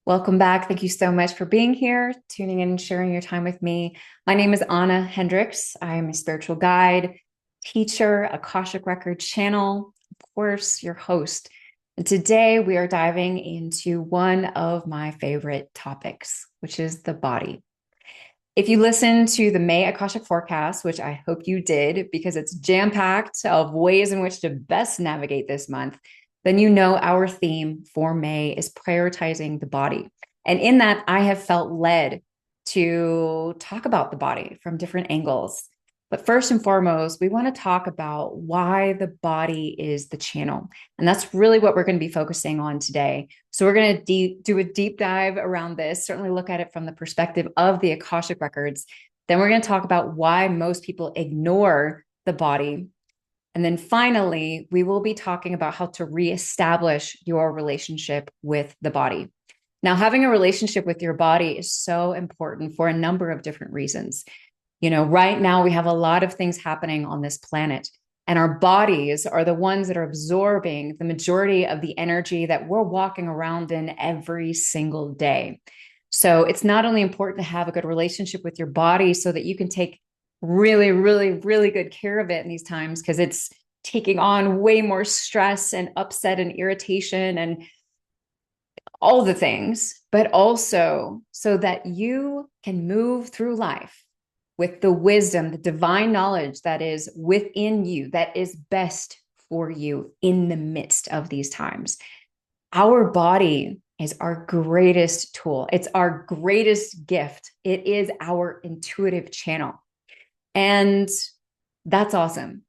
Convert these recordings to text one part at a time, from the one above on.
Welcome back. Thank you so much for being here, tuning in and sharing your time with me. My name is Anna Hendricks. I am a spiritual guide, teacher, Akashic Record channel, of course, your host. And today we are diving into one of my favorite topics, which is the body. If you listen to the May Akashic Forecast, which I hope you did because it's jam-packed of ways in which to best navigate this month, then you know our theme for May is prioritizing the body. And in that, I have felt led to talk about the body from different angles. But first and foremost, we want to talk about why the body is the channel. And that's really what we're going to be focusing on today. So we're going to do a deep dive around this, certainly look at it from the perspective of the Akashic Records. Then we're going to talk about why most people ignore the body. And then finally, we will be talking about how to reestablish your relationship with the body. Now, having a relationship with your body is so important for a number of different reasons. You know, right now we have a lot of things happening on this planet, and our bodies are the ones that are absorbing the majority of the energy that we're walking around in every single day. So it's not only important to have a good relationship with your body so that you can take really, really, really good care of it in these times, because it's taking on way more stress and upset and irritation and all the things, but also so that you can move through life with the wisdom, the divine knowledge that is within you, that is best for you in the midst of these times. Our body is our greatest tool. It's our greatest gift. It is our intuitive channel. And that's awesome.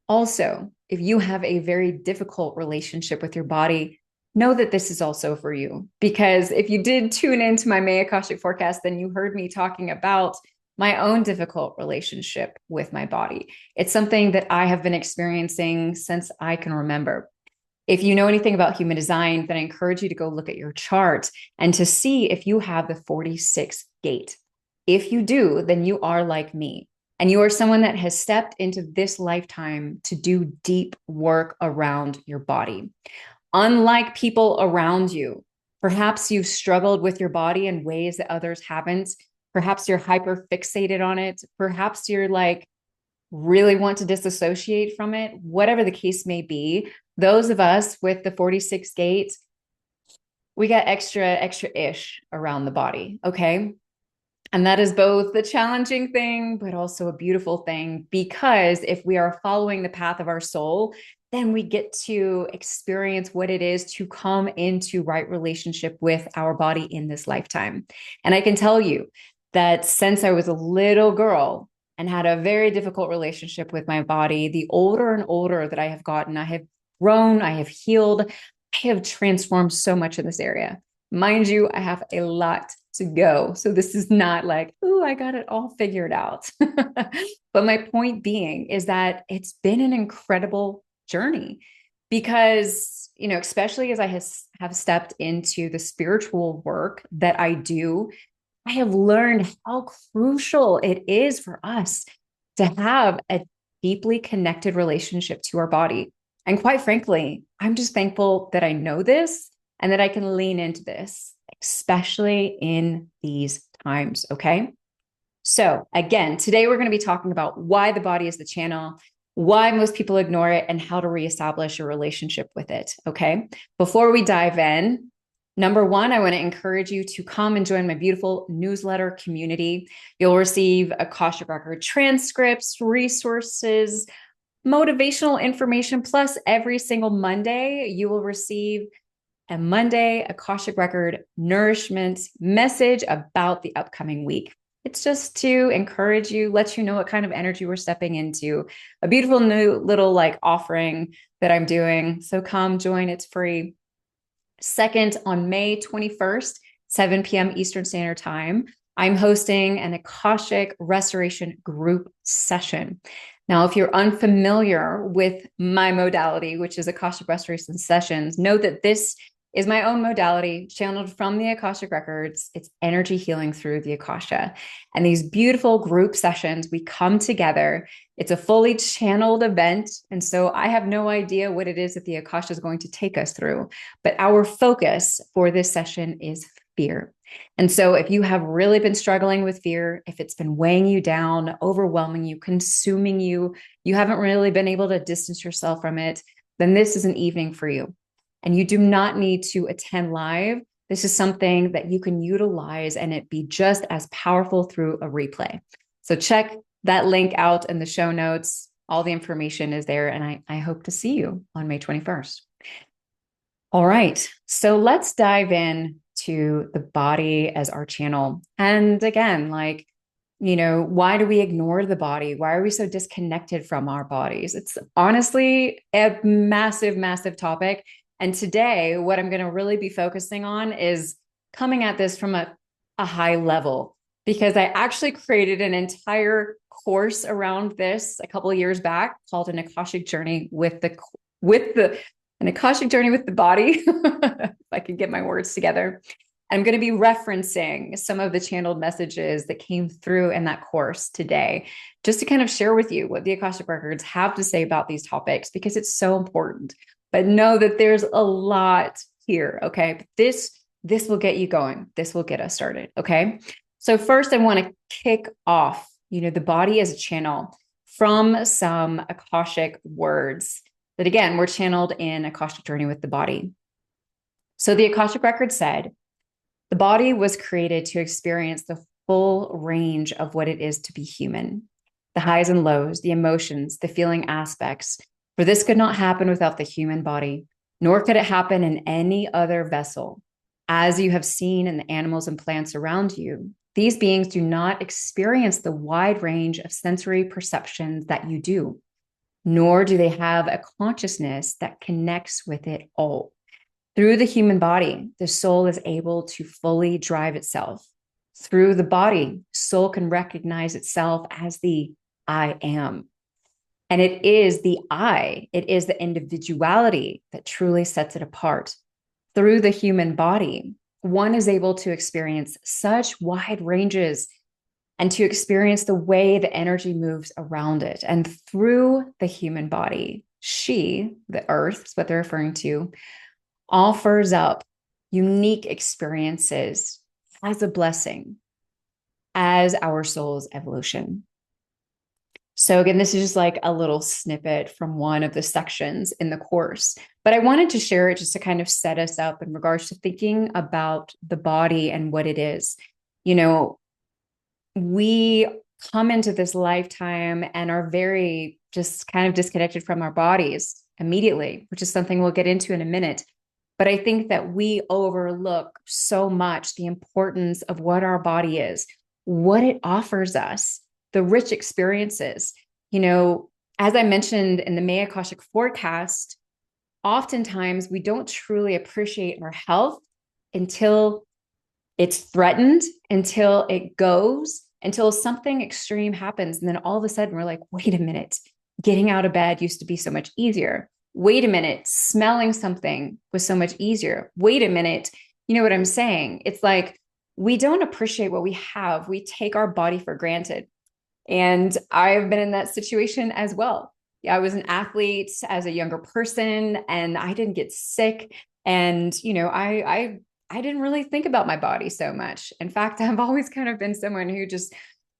Also, if you have a very difficult relationship with your body, know that this is also for you. Because if you did tune into my May Akashic Forecast, then you heard me talking about my own difficult relationship with my body. It's something that I have been experiencing since I can remember. If you know anything about human design, then I encourage you to go look at your chart and to see if you have the 46th gate. If you do, then you are like me. And you are someone that has stepped into this lifetime to do deep work around your body. Unlike people around you, perhaps you've struggled with your body in ways that others haven't. Perhaps you're hyper fixated on it. Perhaps you're like really want to disassociate from it. Whatever the case may be, those of us with the 46 gate, we got extra-ish around the body, okay? And that is both the challenging thing, but also a beautiful thing, because if we are following the path of our soul, then we get to experience what it is to come into right relationship with our body in this lifetime. And I can tell you that since I was a little girl and had a very difficult relationship with my body, the older and older that I have gotten, I have grown, I have healed, I have transformed so much in this area. Mind you, I have a lot to go. So this is not like, oh, I got it all figured out. But my point being is that it's been an incredible journey because, you know, especially as I have stepped into the spiritual work that I do, I have learned how crucial it is for us to have a deeply connected relationship to our body. And quite frankly, I'm just thankful that I know this and that I can lean into this, especially in these times. Okay. So again, today we're going to be talking about why the body is the channel, why most people ignore it, and how to reestablish a relationship with it. Okay. Before we dive in, number one, I want to encourage you to come and join my beautiful newsletter community. You'll receive Akashic Record transcripts, resources, motivational information, plus every single Monday, you will receive a Monday Akashic Record nourishment message about the upcoming week. It's just to encourage you, let you know what kind of energy we're stepping into. A beautiful new little like offering that I'm doing. So come join, it's free. Second, on May 21st, 7 p.m. Eastern Standard Time, I'm hosting an Akashic Restoration group session. Now, if you're unfamiliar with my modality, which is Akashic Restoration Sessions, know that this is my own modality channeled from the Akashic Records. It's energy healing through the Akasha. And these beautiful group sessions, we come together. It's a fully channeled event. And so I have no idea what it is that the Akasha is going to take us through. But our focus for this session is fear. And so if you have really been struggling with fear, if it's been weighing you down, overwhelming you, consuming you, you haven't really been able to distance yourself from it, then this is an evening for you. And you do not need to attend live. This is something that you can utilize and it be just as powerful through a replay. So check that link out in the show notes. All the information is there, and I hope to see you on May 21st. All right, so let's dive in to the body as our channel. And again, like, why do we ignore the body? Why are we so disconnected from our bodies? It's honestly a massive, massive topic. And today, what I'm going to really be focusing on is coming at this from a high level, because I actually created an entire course around this a couple of years back called An Akashic Journey with An Akashic Journey with the Body, if I could get my words together. I'm going to be referencing some of the channeled messages that came through in that course today, just to kind of share with you what the Akashic Records have to say about these topics, because it's so important. But know that there's a lot here, okay? But this will get you going. This will get us started, okay? So first, I want to kick off, the body as a channel from some Akashic words that, again, were channeled in Akashic Journey with the Body. So the Akashic Record said, the body was created to experience the full range of what it is to be human, the highs and lows, the emotions, the feeling aspects. For this could not happen without the human body, nor could it happen in any other vessel. As you have seen in the animals and plants around you, these beings do not experience the wide range of sensory perceptions that you do, nor do they have a consciousness that connects with it all. Through the human body, the soul is able to fully drive itself. Through the body, soul can recognize itself as the I am. And it is the I, it is the individuality that truly sets it apart. Through the human body, one is able to experience such wide ranges and to experience the way the energy moves around it. And through the human body, she, the earth, is what they're referring to, offers up unique experiences as a blessing, as our soul's evolution. So again, this is just like a little snippet from one of the sections in the course, but I wanted to share it just to kind of set us up in regards to thinking about the body and what it is. We come into this lifetime and are very just kind of disconnected from our bodies immediately, which is something we'll get into in a minute. But I think that we overlook so much the importance of what our body is, what it offers us, the rich experiences. As I mentioned in the May Akashic forecast, oftentimes we don't truly appreciate our health until it's threatened, until it goes, until something extreme happens. And then all of a sudden we're like, wait a minute, getting out of bed used to be so much easier. Wait a minute, smelling something was so much easier. Wait a minute, you know what I'm saying? It's like we don't appreciate what we have. We take our body for granted. And I've been in that situation as well. I was an athlete as a younger person and I didn't get sick. And, I didn't really think about my body so much. In fact, I've always kind of been someone who just,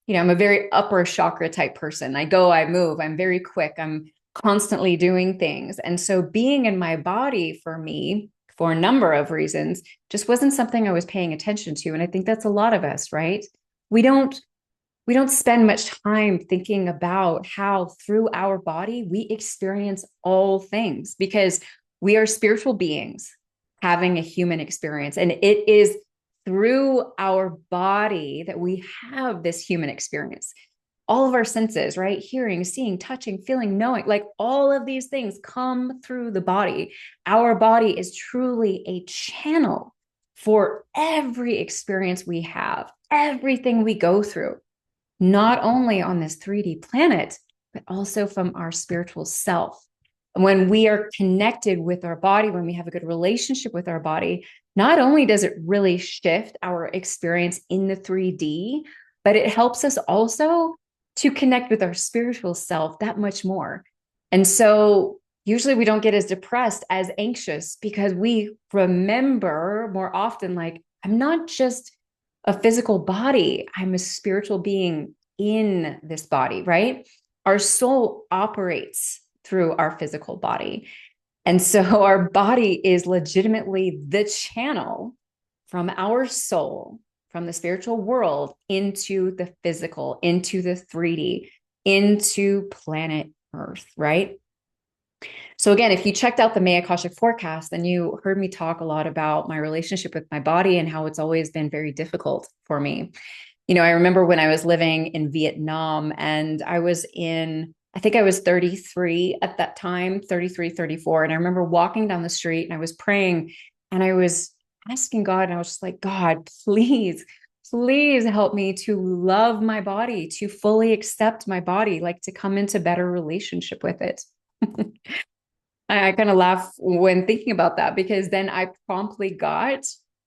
I'm a very upper chakra type person. I go, I move, I'm very quick. I'm constantly doing things. And so being in my body for me, for a number of reasons, just wasn't something I was paying attention to. And I think that's a lot of us, right? We don't spend much time thinking about how through our body we experience all things, because we are spiritual beings having a human experience. And it is through our body that we have this human experience. All of our senses, right? Hearing, seeing, touching, feeling, knowing, like all of these things come through the body. Our body is truly a channel for every experience we have, everything we go through, not only on this 3D planet, but also from our spiritual self. When we are connected with our body, when we have a good relationship with our body, not only does it really shift our experience in the 3D, but it helps us also to connect with our spiritual self that much more. And so usually we don't get as depressed, as anxious, because we remember more often, like, I'm not just a physical body, I'm a spiritual being in this body, right? Our soul operates through our physical body. And so our body is legitimately the channel from our soul, from the spiritual world into the physical, into the 3D, into planet Earth, right? So again, if you checked out the May Akashic forecast, then you heard me talk a lot about my relationship with my body and how it's always been very difficult for me. I remember when I was living in Vietnam and I think I was 33 at that time, 33, 34. And I remember walking down the street and I was praying and I was asking God, and I was just like, God, please, please help me to love my body, to fully accept my body, like to come into better relationship with it. I kind of laugh when thinking about that because then I promptly got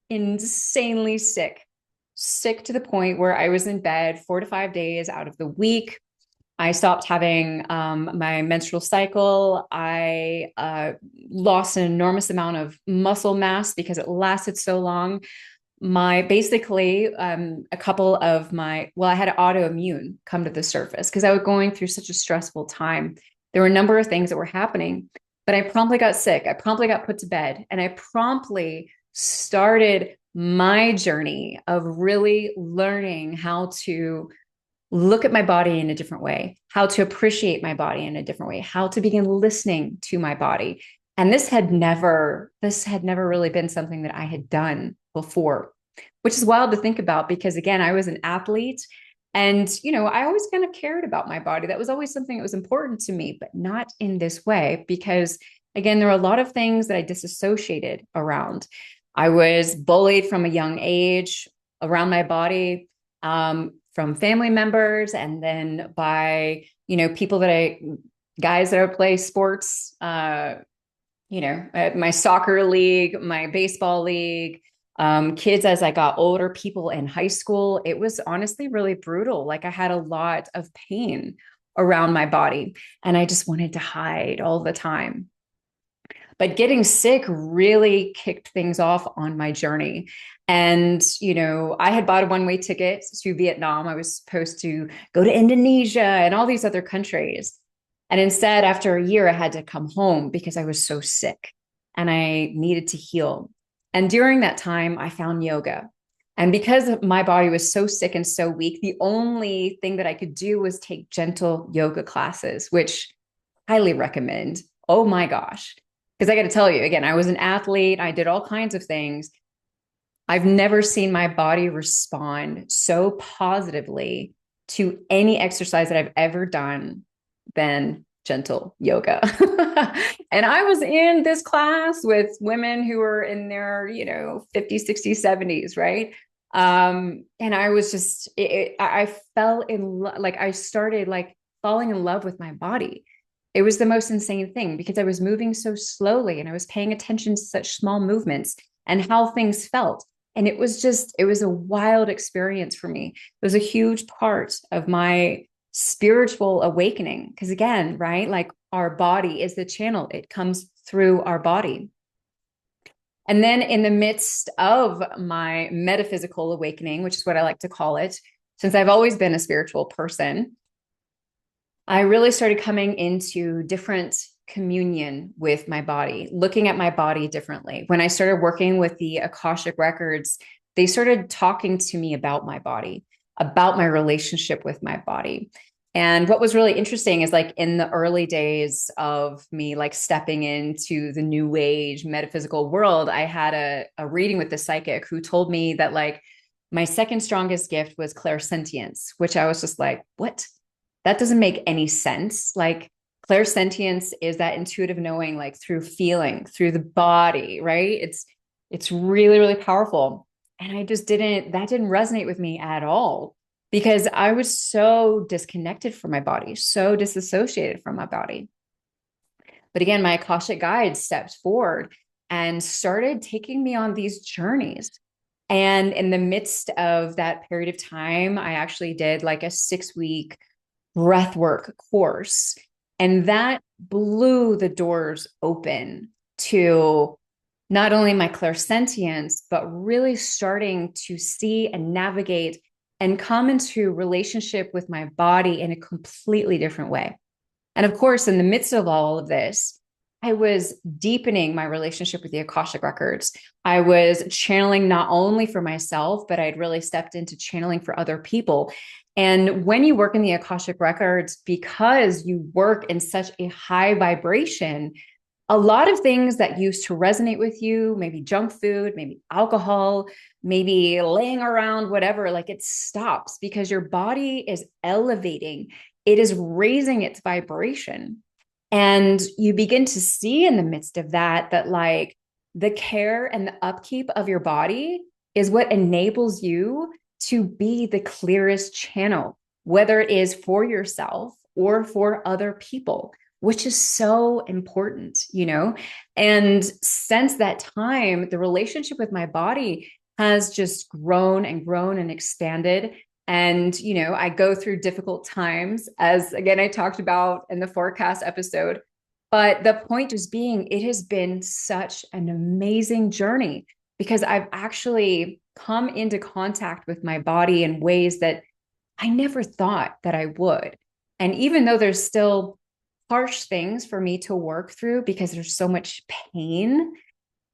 insanely sick, sick to the point where I was in bed 4 to 5 days out of the week. I stopped having my menstrual cycle. I lost an enormous amount of muscle mass because it lasted so long. My basically a couple of my well, I had autoimmune come to the surface because I was going through such a stressful time. There were a number of things that were happening, but I promptly got sick. I promptly got put to bed, and I promptly started my journey of really learning how to look at my body in a different way, how to appreciate my body in a different way, how to begin listening to my body. And this had never really been something that I had done before, which is wild to think about because again, I was an athlete and, I always kind of cared about my body. That was always something that was important to me, but not in this way because again, there were a lot of things that I disassociated around. I was bullied from a young age around my body. From family members and then by, people guys that I play sports, at my soccer league, my baseball league, kids as I got older, people in high school. It was honestly really brutal. Like I had a lot of pain around my body and I just wanted to hide all the time. But getting sick really kicked things off on my journey. And, I had bought a one-way ticket to Vietnam. I was supposed to go to Indonesia and all these other countries. And instead, after a year, I had to come home because I was so sick and I needed to heal. And during that time, I found yoga. And because my body was so sick and so weak, the only thing that I could do was take gentle yoga classes, which I highly recommend. Oh my gosh. Because I got to tell you, again, I was an athlete, I did all kinds of things. I've never seen my body respond so positively to any exercise that I've ever done than gentle yoga. And I was in this class with women who were in their, 50s, 60s, 70s, right? And I was just, I fell in love, like I started like falling in love with my body. It was the most insane thing because I was moving so slowly and I was paying attention to such small movements and how things felt. And it was a wild experience for me. It was a huge part of my spiritual awakening. Because again, right, like our body is the channel, it comes through our body. And then in the midst of my metaphysical awakening, which is what I like to call it, since I've always been a spiritual person, I really started coming into different communion with my body, looking at my body differently. When I started working with the Akashic Records, they started talking to me about my body, about my relationship with my body. And what was really interesting is like in the early days of me like stepping into the new age metaphysical world, I had a reading with the psychic who told me that like my second strongest gift was clairsentience, which I was just like, what? That doesn't make any sense. Like clairsentience is that intuitive knowing, like through feeling, through the body, right? It's really, really powerful. And that didn't resonate with me at all because I was so disconnected from my body, so disassociated from my body. But again, my Akashic guide stepped forward and started taking me on these journeys. And in the midst of that period of time, I actually did like a 6 week breathwork course. And that blew the doors open to not only my clairsentience, but really starting to see and navigate and come into relationship with my body in a completely different way. And of course, in the midst of all of this, I was deepening my relationship with the Akashic Records. I was channeling not only for myself, but I'd really stepped into channeling for other people. And when you work in the Akashic Records, because you work in such a high vibration, a lot of things that used to resonate with you, maybe junk food, maybe alcohol, maybe laying around, whatever, like it stops because your body is elevating. It is raising its vibration. And you begin to see in the midst of that, that like the care and the upkeep of your body is what enables you to be the clearest channel, whether it is for yourself or for other people, which is so important, you know? And since that time, the relationship with my body has just grown and grown and expanded. And, you know, I go through difficult times, as again, I talked about in the forecast episode. But the point just being, it has been such an amazing journey because I've actually come into contact with my body in ways that I never thought that I would. And even though there's still harsh things for me to work through because there's so much pain,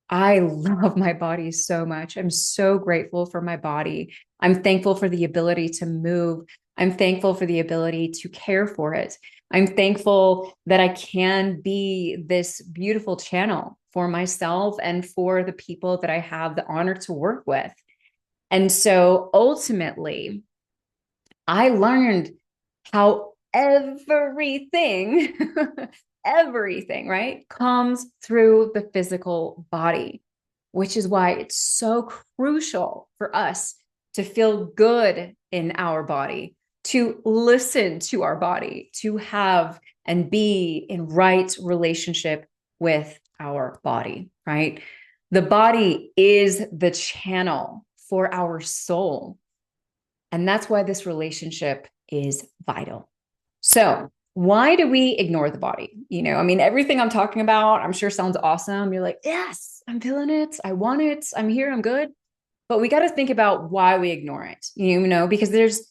I love my body so much. I'm so grateful for my body. I'm thankful for the ability to move. I'm thankful for the ability to care for it. I'm thankful that I can be this beautiful channel for myself and for the people that I have the honor to work with. And so ultimately, I learned how everything, everything, right, comes through the physical body, which is why it's so crucial for us to feel good in our body, to listen to our body, to have and be in right relationship with our body, right? The body is the channel for our soul. And that's why this relationship is vital. So, why do we ignore the body? You know, I mean, everything I'm talking about, I'm sure sounds awesome. You're like, yes, I'm feeling it. I want it. I'm here. I'm good. But we got to think about why we ignore it, you know, because there's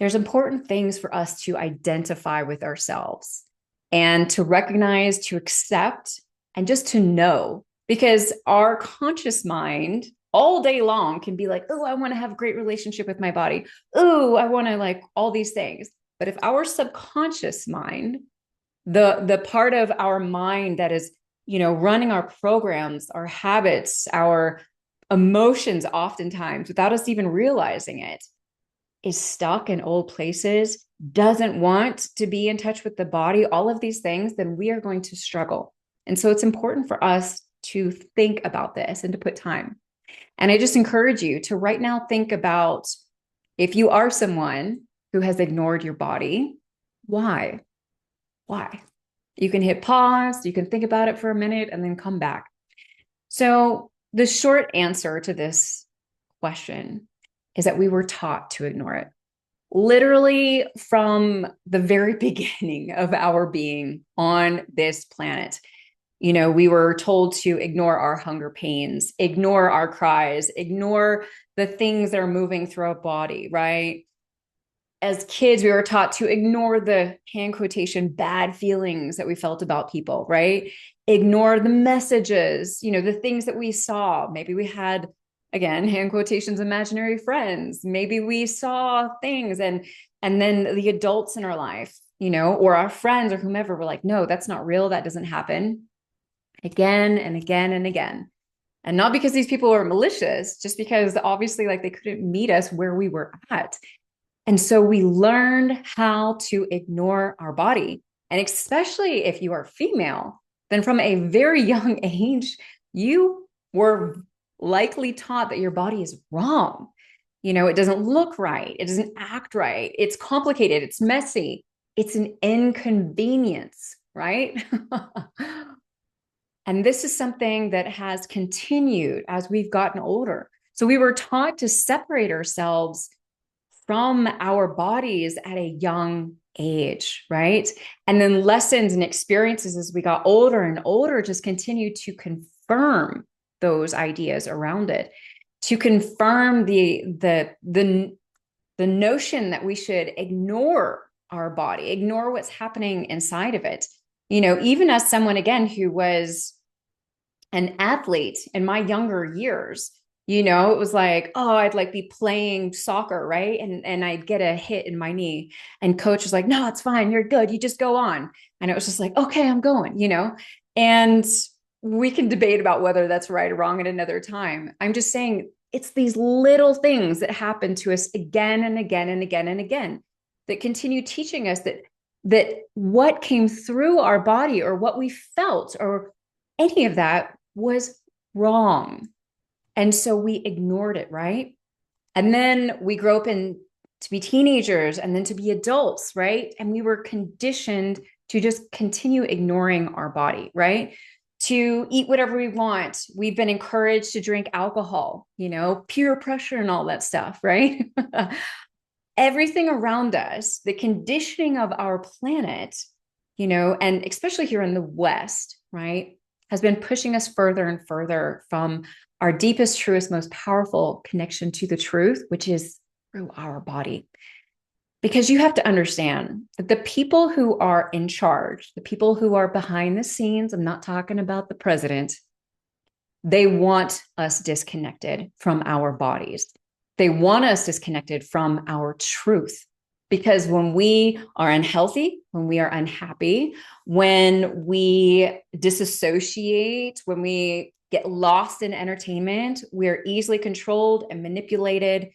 important things for us to identify with ourselves and to recognize, to accept, and just to know, because our conscious mind all day long can be like, oh, I want to have a great relationship with my body. Oh, I want to like all these things. But if our subconscious mind, the part of our mind that is, you know, running our programs, our habits, our emotions, oftentimes without us even realizing it, is stuck in old places, doesn't want to be in touch with the body, all of these things, then we are going to struggle. And so it's important for us to think about this and to put time. And I just encourage you to right now think about, if you are someone who has ignored your body, why? Why? You can hit pause, you can think about it for a minute and then come back. So the short answer to this question is that we were taught to ignore it. Literally from the very beginning of our being on this planet. You know, we were told to ignore our hunger pains, ignore our cries, ignore the things that are moving through our body, right? As kids, we were taught to ignore the hand quotation bad feelings that we felt about people, right? Ignore the messages, you know, the things that we saw. Maybe we had, again, hand quotations, imaginary friends. Maybe we saw things and then the adults in our life, you know, or our friends or whomever were like, no, that's not real. That doesn't happen. Again and again and again. And not because these people were malicious, just because obviously like they couldn't meet us where we were at. And so we learned how to ignore our body. And especially if you are female, then from a very young age, you were likely taught that your body is wrong. You know, it doesn't look right. It doesn't act right. It's complicated. It's messy. It's an inconvenience, right? And this is something that has continued as we've gotten older. So we were taught to separate ourselves from our bodies at a young age, right? And then lessons and experiences as we got older and older just continued to confirm those ideas around it, to confirm the notion that we should ignore our body, ignore what's happening inside of it. Even as someone, again, who was an athlete in my younger years, it was like, oh, I'd like be playing soccer, right? And I'd get a hit in my knee, and coach was like, no, it's fine. You're good. You just go on. And it was just like, okay, I'm going, and we can debate about whether that's right or wrong at another time. I'm just saying it's these little things that happen to us again and again and again and again that continue teaching us that what came through our body or what we felt or any of that was wrong. And so we ignored it, right? And then we grow up to be teenagers and then to be adults, right? And we were conditioned to just continue ignoring our body, right? To eat whatever we want. We've been encouraged to drink alcohol, peer pressure and all that stuff, right? Everything around us, the conditioning of our planet, and especially here in the West, right, has been pushing us further and further from our deepest, truest, most powerful connection to the truth, which is through our body. Because you have to understand that the people who are in charge, the people who are behind the scenes, I'm not talking about the president, they want us disconnected from our bodies. They want us disconnected from our truth. Because when we are unhealthy, when we are unhappy, when we disassociate, when we get lost in entertainment, we're easily controlled and manipulated.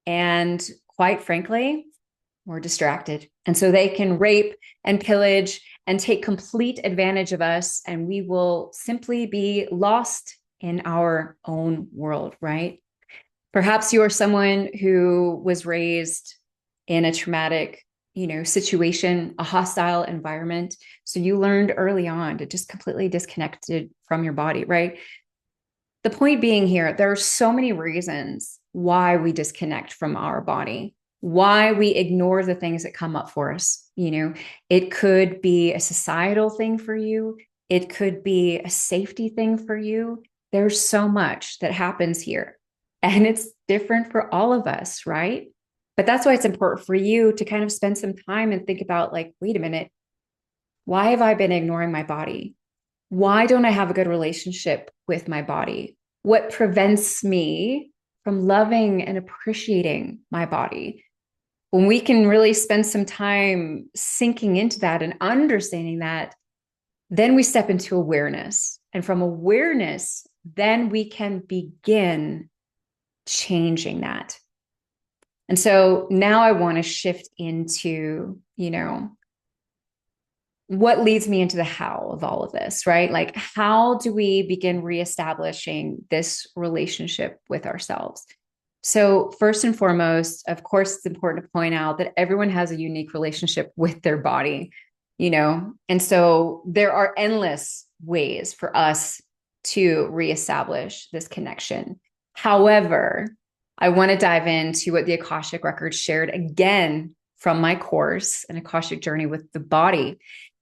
And quite frankly, we're distracted. And so they can rape and pillage and take complete advantage of us. And we will simply be lost in our own world, right? Perhaps you're someone who was raised in a traumatic, situation, a hostile environment. So you learned early on to just completely disconnected from your body, right? The point being here, there are so many reasons why we disconnect from our body, why we ignore the things that come up for us. It could be a societal thing for you. It could be a safety thing for you. There's so much that happens here, and it's different for all of us, right? But that's why it's important for you to kind of spend some time and think about, like, wait a minute, why have I been ignoring my body? Why don't I have a good relationship with my body? What prevents me from loving and appreciating my body? When we can really spend some time sinking into that and understanding that, then we step into awareness. And from awareness, then we can begin changing that. And so now I want to shift into, what leads me into the how of all of this, right? Like, how do we begin reestablishing this relationship with ourselves? So first and foremost, of course, it's important to point out that everyone has a unique relationship with their body, and so there are endless ways for us to reestablish this connection. However, I want to dive into what the Akashic Records shared again from my course, An Akashic Journey with the Body.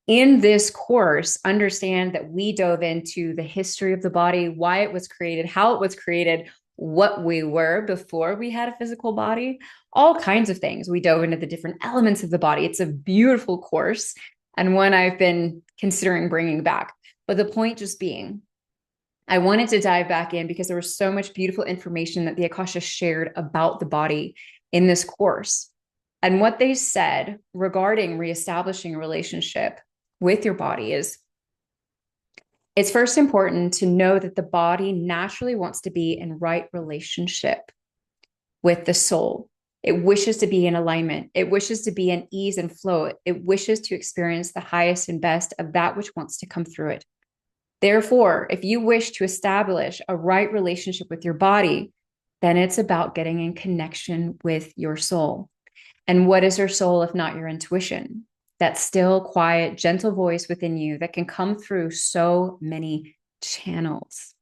In this course, understand that we dove into the history of the body, why it was created, how it was created, what we were before we had a physical body, all kinds of things. We dove into the different elements of the body. It's a beautiful course and one I've been considering bringing back. But the point just being, I wanted to dive back in because there was so much beautiful information that the Akasha shared about the body in this course. And what they said regarding reestablishing a relationship with your body is, it's first important to know that the body naturally wants to be in right relationship with the soul. It wishes to be in alignment. It wishes to be in ease and flow. It wishes to experience the highest and best of that which wants to come through it. Therefore, if you wish to establish a right relationship with your body, then it's about getting in connection with your soul. And what is your soul if not your intuition? That still, quiet, gentle voice within you that can come through so many channels.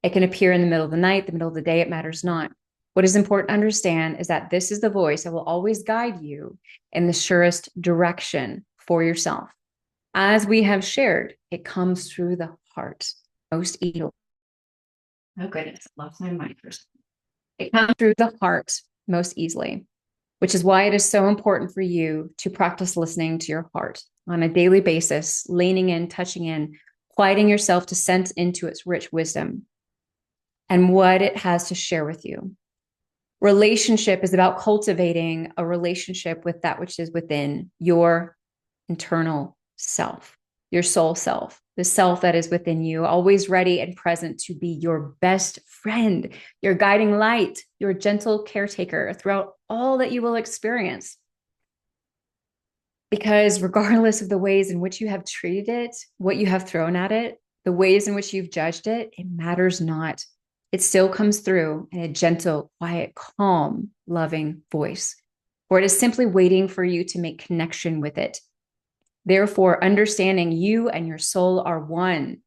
It can appear in the middle of the night, the middle of the day, it matters not. What is important to understand is that this is the voice that will always guide you in the surest direction for yourself. As we have shared, it comes through the heart most easily. Oh goodness, I lost my mind for a second. It comes through the heart most easily, which is why it is so important for you to practice listening to your heart on a daily basis, leaning in, touching in, quieting yourself to sense into its rich wisdom and what it has to share with you. Relationship is about cultivating a relationship with that which is within your internal self, your soul self, the self that is within you, always ready and present to be your best friend, your guiding light, your gentle caretaker throughout all that you will experience. Because regardless of the ways in which you have treated it, what you have thrown at it, the ways in which you've judged it, it matters not. It still comes through in a gentle, quiet, calm, loving voice, or it is simply waiting for you to make connection with it. Therefore, understanding you and your soul are one.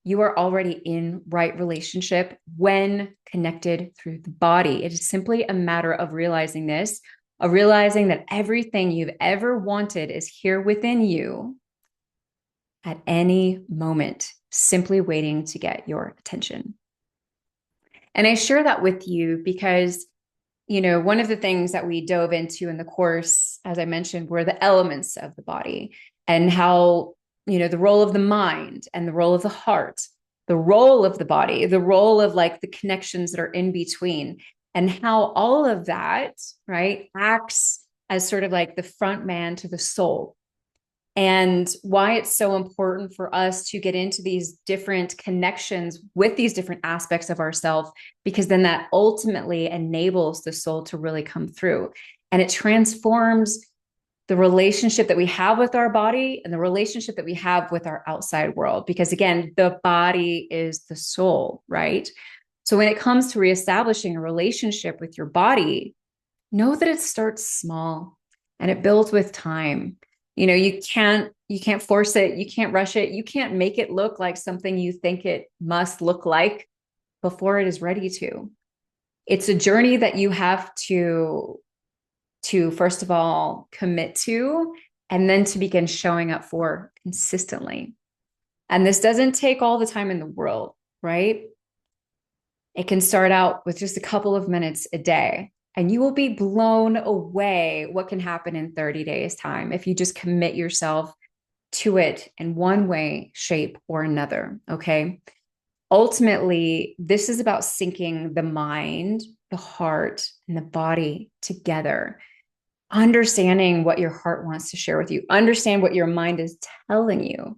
You are already in right relationship when connected through the body. It is simply a matter of realizing this, of realizing that everything you've ever wanted is here within you at any moment, simply waiting to get your attention. And I share that with you because, one of the things that we dove into in the course, as I mentioned, were the elements of the body and how, the role of the mind and the role of the heart, the role of the body, the role of like the connections that are in between, and how all of that, right, acts as sort of like the front man to the soul. And why it's so important for us to get into these different connections with these different aspects of ourselves, because then that ultimately enables the soul to really come through. And it transforms the relationship that we have with our body and the relationship that we have with our outside world. Because again, the body is the soul, right? So when it comes to reestablishing a relationship with your body, know that it starts small and it builds with time. You can't force it, you can't rush it, you can't make it look like something you think it must look like before it is ready to. It's a journey that you have to first of all commit to, and then to begin showing up for consistently. And this doesn't take all the time in the world, right? It can start out with just a couple of minutes a day, and you will be blown away what can happen in 30 days time if you just commit yourself to it in one way, shape, or another. Okay. Ultimately, this is about syncing the mind, the heart, and the body together, understanding what your heart wants to share with you, understand what your mind is telling you,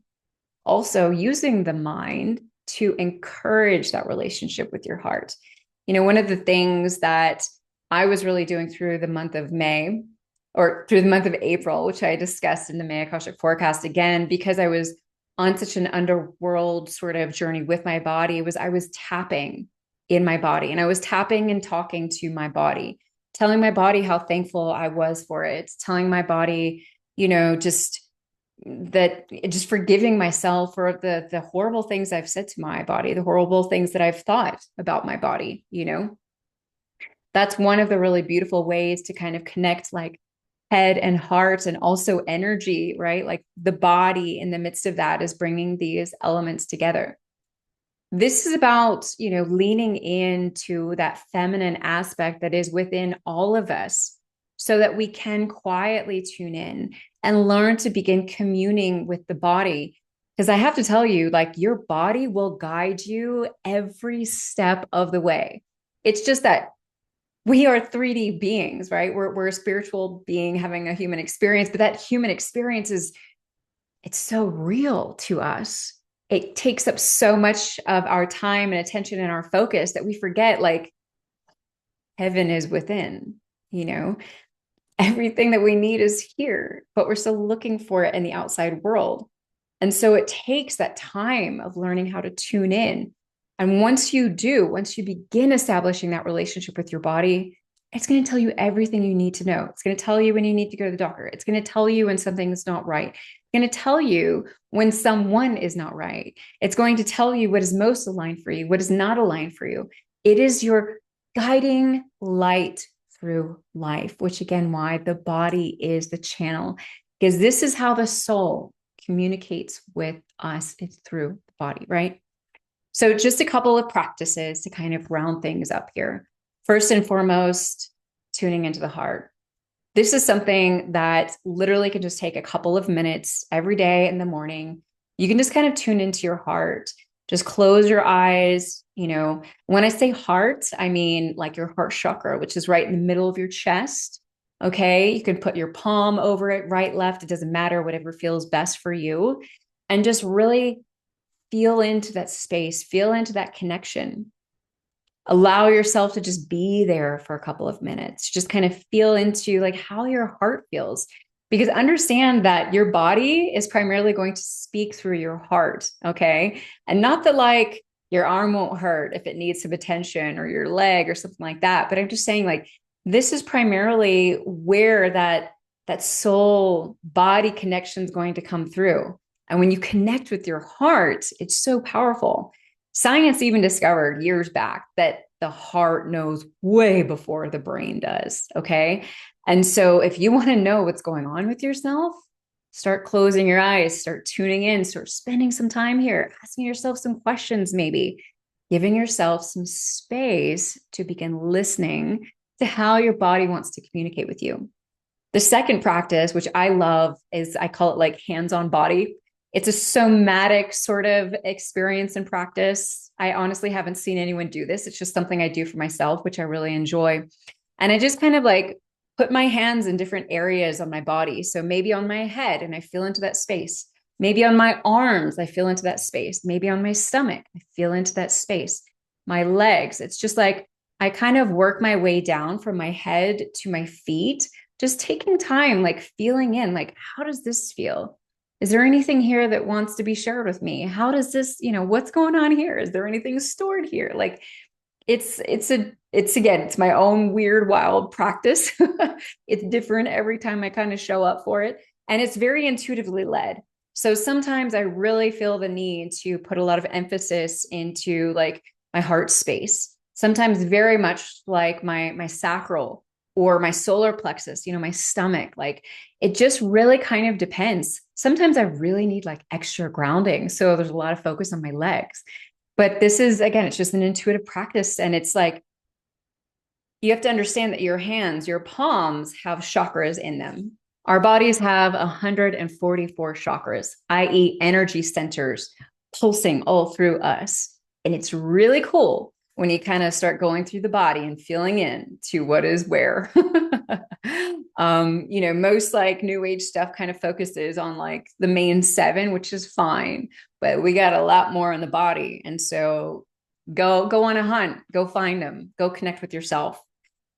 also using the mind to encourage that relationship with your heart. One of the things that I was really doing through the month of May, or through the month of April, which I discussed in the May Akashic Forecast, again, because I was on such an underworld sort of journey with my body, was I was tapping in my body, and I was tapping and talking to my body, telling my body how thankful I was for it, telling my body, just forgiving myself for the horrible things I've said to my body, the horrible things that I've thought about my body. That's one of the really beautiful ways to kind of connect like head and heart and also energy, right? Like the body in the midst of that is bringing these elements together. This is about, leaning into that feminine aspect that is within all of us so that we can quietly tune in and learn to begin communing with the body. Because I have to tell you, like, your body will guide you every step of the way. It's just that we are 3D beings, right? We're a spiritual being having a human experience, but that human experience it's so real to us. It takes up so much of our time and attention and our focus that we forget, like, heaven is within, everything that we need is here, but we're still looking for it in the outside world. And so it takes that time of learning how to tune in. And once you begin establishing that relationship with your body, it's going to tell you everything you need to know. It's going to tell you when you need to go to the doctor. It's going to tell you when something is not right. It's going to tell you when someone is not right. It's going to tell you what is most aligned for you, what is not aligned for you. It is your guiding light through life, which again, why the body is the channel, because this is how the soul communicates with us. It's through the body, right? So just a couple of practices to kind of round things up here. First and foremost, tuning into the heart. This is something that literally can just take a couple of minutes every day in the morning. You can just kind of tune into your heart. Just close your eyes. When I say heart, I mean like your heart chakra, which is right in the middle of your chest. Okay. You can put your palm over it, right, left. It doesn't matter, whatever feels best for you. And just really feel into that space, feel into that connection. Allow yourself to just be there for a couple of minutes. Just kind of feel into like how your heart feels. Because understand that your body is primarily going to speak through your heart. Okay. And not that like your arm won't hurt if it needs some attention, or your leg or something like that. But I'm just saying, like, this is primarily where that soul body connection is going to come through. And when you connect with your heart, it's so powerful. Science even discovered years back that the heart knows way before the brain does. Okay. And so if you want to know what's going on with yourself, start closing your eyes, start tuning in, start spending some time here, asking yourself some questions, maybe giving yourself some space to begin listening to how your body wants to communicate with you. The second practice, which I love, is I call it like hands-on body. It's a somatic sort of experience and practice. I honestly haven't seen anyone do this. It's just something I do for myself, which I really enjoy. And I just kind of like put my hands in different areas on my body. So maybe on my head, and I feel into that space. Maybe on my arms, I feel into that space. Maybe on my stomach, I feel into that space. My legs, it's just like I kind of work my way down from my head to my feet, just taking time, like feeling in, like, how does this feel? Is there anything here that wants to be shared with me? How does this, what's going on here? Is there anything stored here? Like, it's again, it's my own weird, wild practice. It's different every time I kind of show up for it. And it's very intuitively led. So sometimes I really feel the need to put a lot of emphasis into like my heart space. Sometimes very much like my sacral or my solar plexus, my stomach. Like, it just really kind of depends. Sometimes I really need like extra grounding. So there's a lot of focus on my legs. But this is, again, it's just an intuitive practice. And it's like, you have to understand that your hands, your palms have chakras in them. Our bodies have 144 chakras, i.e., energy centers pulsing all through us. And it's really cool when you kind of start going through the body and feeling in to what is where. Most like new age stuff kind of focuses on like the main seven, which is fine, but we got a lot more in the body. And so go on a hunt, go find them, go connect with yourself.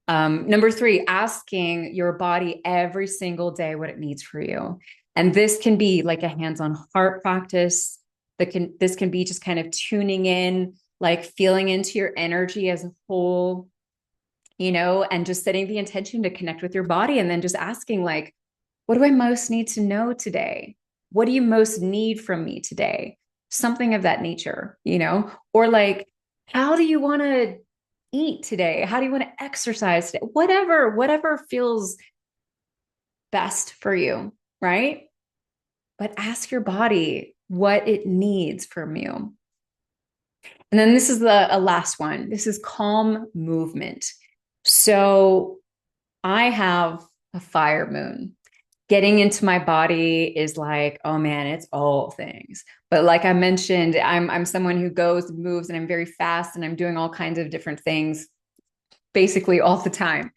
Number three, asking your body every single day what it needs for you. And this can be like a hands-on heart practice. This can be just kind of tuning in, like feeling into your energy as a whole, and just setting the intention to connect with your body, and then just asking like, what do I most need to know today? What do you most need from me today? Something of that nature, or like, how do you want to eat today? How do you want to exercise today? Whatever feels best for you, right? But ask your body what it needs from you. And then this is a last one. This is calm movement. So I have a fire moon. Getting into my body is like, oh man, it's all things. But like I mentioned, I'm someone who goes and moves, and I'm very fast, and I'm doing all kinds of different things basically all the time.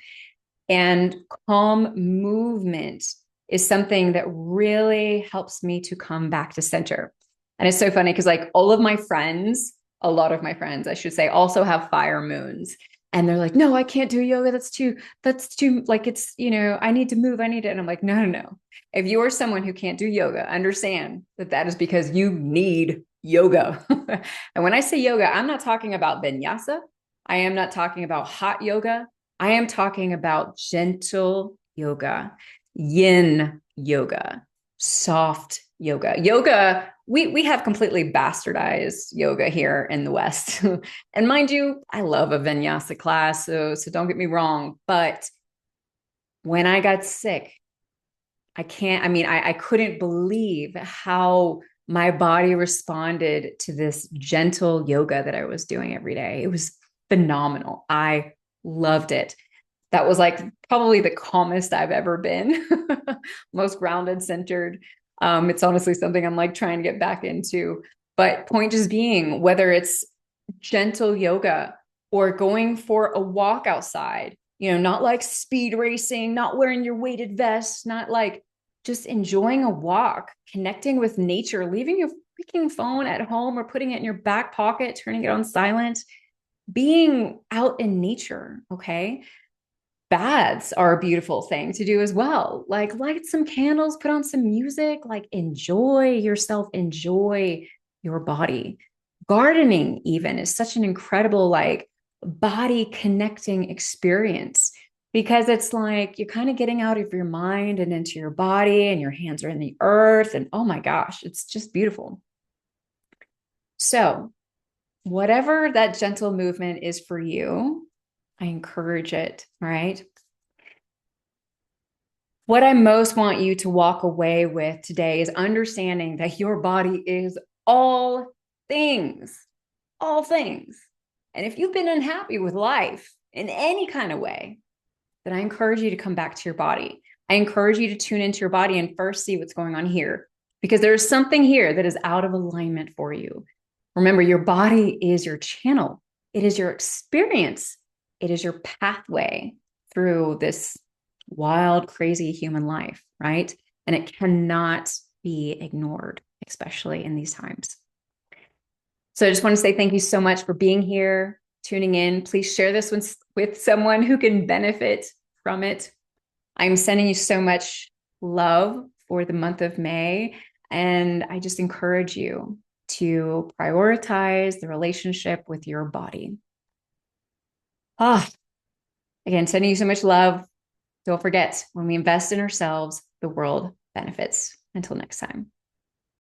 And calm movement is something that really helps me to come back to center. And it's so funny because like all of my friends, a lot of my friends, I should say, also have fire moons. And they're like, no, I can't do yoga. That's too, like, it's, I need to move. I need it. And I'm like, no. If you are someone who can't do yoga, understand that that is because you need yoga. And when I say yoga, I'm not talking about vinyasa. I am not talking about hot yoga. I am talking about gentle yoga, yin yoga, soft yoga. Yoga, we have completely bastardized yoga here in the West. And mind you, I love a vinyasa class, so don't get me wrong. But when I got sick, I couldn't believe how my body responded to this gentle yoga that I was doing every day. It was phenomenal. I loved it. That was like probably the calmest I've ever been, most grounded, centered. It's honestly something I'm like trying to get back into. But point just being, whether it's gentle yoga or going for a walk outside, not like speed racing, not wearing your weighted vest, not like just enjoying a walk, connecting with nature, leaving your freaking phone at home or putting it in your back pocket, turning it on silent, being out in nature. Okay. Baths are a beautiful thing to do as well. Like light some candles, put on some music, like enjoy yourself, enjoy your body. Gardening even is such an incredible like body connecting experience because it's like you're kind of getting out of your mind and into your body and your hands are in the earth and oh my gosh, it's just beautiful. So, whatever that gentle movement is for you, I encourage it, right? What I most want you to walk away with today is understanding that your body is all things, all things. And if you've been unhappy with life in any kind of way, then I encourage you to come back to your body. I encourage you to tune into your body and first see what's going on here because there is something here that is out of alignment for you. Remember, your body is your channel, it is your experience, it is your pathway through this wild, crazy human life, right? And it cannot be ignored, especially in these times. So I just want to say thank you so much for being here, tuning in. Please share this with someone who can benefit from it. I'm sending you so much love for the month of May. And I just encourage you to prioritize the relationship with your body. Again, sending you so much love. Don't forget, when we invest in ourselves, the world benefits. Until next time.